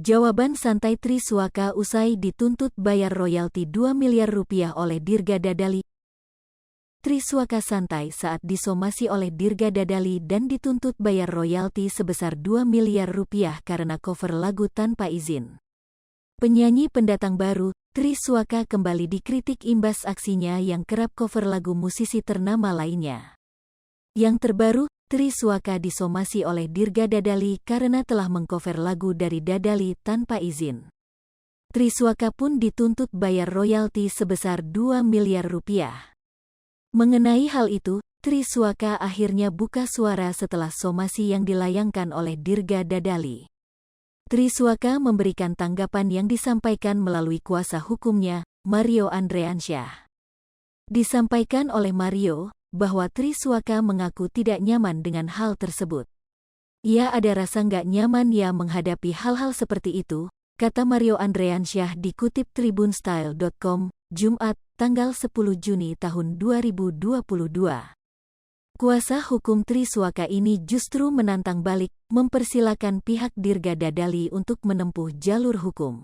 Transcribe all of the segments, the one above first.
Jawaban santai Triswaka usai dituntut bayar royalti 2 miliar rupiah oleh Dirga Dadali. Triswaka santai saat disomasi oleh Dirga Dadali dan dituntut bayar royalti sebesar 2 miliar rupiah karena cover lagu tanpa izin. Penyanyi pendatang baru, Triswaka kembali dikritik imbas aksinya yang kerap cover lagu musisi ternama lainnya. Yang terbaru, Triswaka disomasi oleh Dirga Dadali karena telah mengcover lagu dari Dadali tanpa izin. Triswaka pun dituntut bayar royalti sebesar 2 miliar rupiah. Mengenai hal itu, Triswaka akhirnya buka suara setelah somasi yang dilayangkan oleh Dirga Dadali. Triswaka memberikan tanggapan yang disampaikan melalui kuasa hukumnya, Mario Andreansyah. Disampaikan oleh Mario, bahwa Triswaka mengaku tidak nyaman dengan hal tersebut. Ia ada rasa nggak nyaman ya menghadapi hal-hal seperti itu, kata Mario Andreansyah dikutip tribunstyle.com, Jumat, tanggal 10 Juni tahun 2022. Kuasa hukum Triswaka ini justru menantang balik, mempersilakan pihak Dirga Dadali untuk menempuh jalur hukum.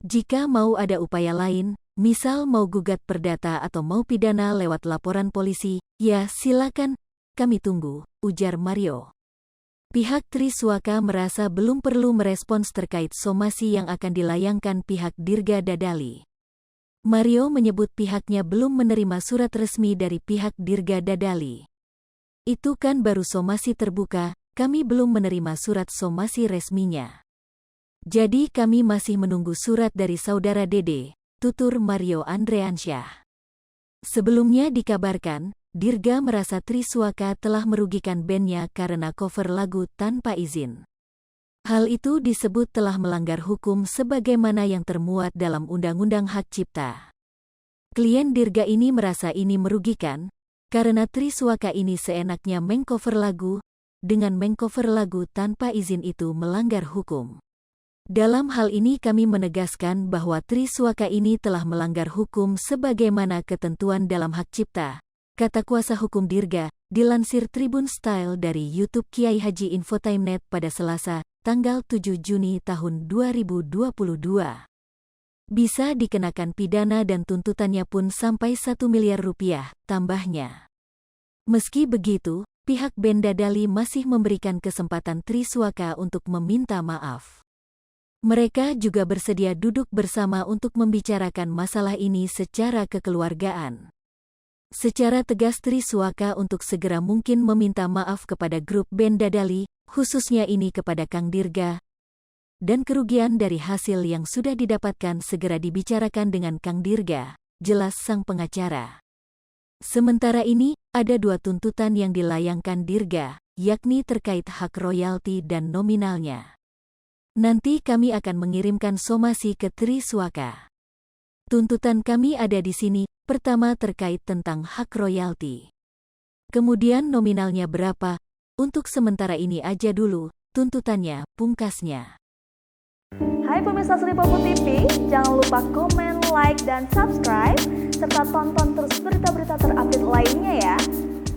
Jika mau ada upaya lain, misal mau gugat perdata atau mau pidana lewat laporan polisi, ya silakan, kami tunggu, ujar Mario. Pihak Triswaka merasa belum perlu merespons terkait somasi yang akan dilayangkan pihak Dirga Dadali. Mario menyebut pihaknya belum menerima surat resmi dari pihak Dirga Dadali. Itu kan baru somasi terbuka, kami belum menerima surat somasi resminya. Jadi kami masih menunggu surat dari saudara Dede, tutur Mario Andreansyah. Sebelumnya dikabarkan, Dirga merasa Triswaka telah merugikan bandnya karena cover lagu tanpa izin. Hal itu disebut telah melanggar hukum sebagaimana yang termuat dalam Undang-Undang Hak Cipta. Klien Dirga ini merasa ini merugikan, karena Triswaka ini seenaknya mengcover lagu, dengan mengcover lagu tanpa izin itu melanggar hukum. Dalam hal ini kami menegaskan bahwa Triswaka ini telah melanggar hukum sebagaimana ketentuan dalam hak cipta, kata kuasa hukum Dirga, dilansir Tribun Style dari YouTube Kiai Haji Infotainment pada Selasa, tanggal 7 Juni tahun 2022. Bisa dikenakan pidana dan tuntutannya pun sampai 1 miliar rupiah, tambahnya. Meski begitu, pihak band Dadali masih memberikan kesempatan Triswaka untuk meminta maaf. Mereka juga bersedia duduk bersama untuk membicarakan masalah ini secara kekeluargaan. Secara tegas Triswaka untuk segera mungkin meminta maaf kepada grup band Dadali, khususnya ini kepada Kang Dirga, dan kerugian dari hasil yang sudah didapatkan segera dibicarakan dengan Kang Dirga, jelas sang pengacara. Sementara ini, ada 2 tuntutan yang dilayangkan Dirga, yakni terkait hak royalti dan nominalnya. Nanti kami akan mengirimkan somasi ke Triswaka. Tuntutan kami ada di sini, pertama terkait tentang hak royalti. Kemudian nominalnya berapa, untuk sementara ini aja dulu, tuntutannya, pungkasnya. Hai pemirsa Sri Popo TV, jangan lupa komen, like, dan subscribe, serta tonton terus berita-berita terupdate lainnya ya.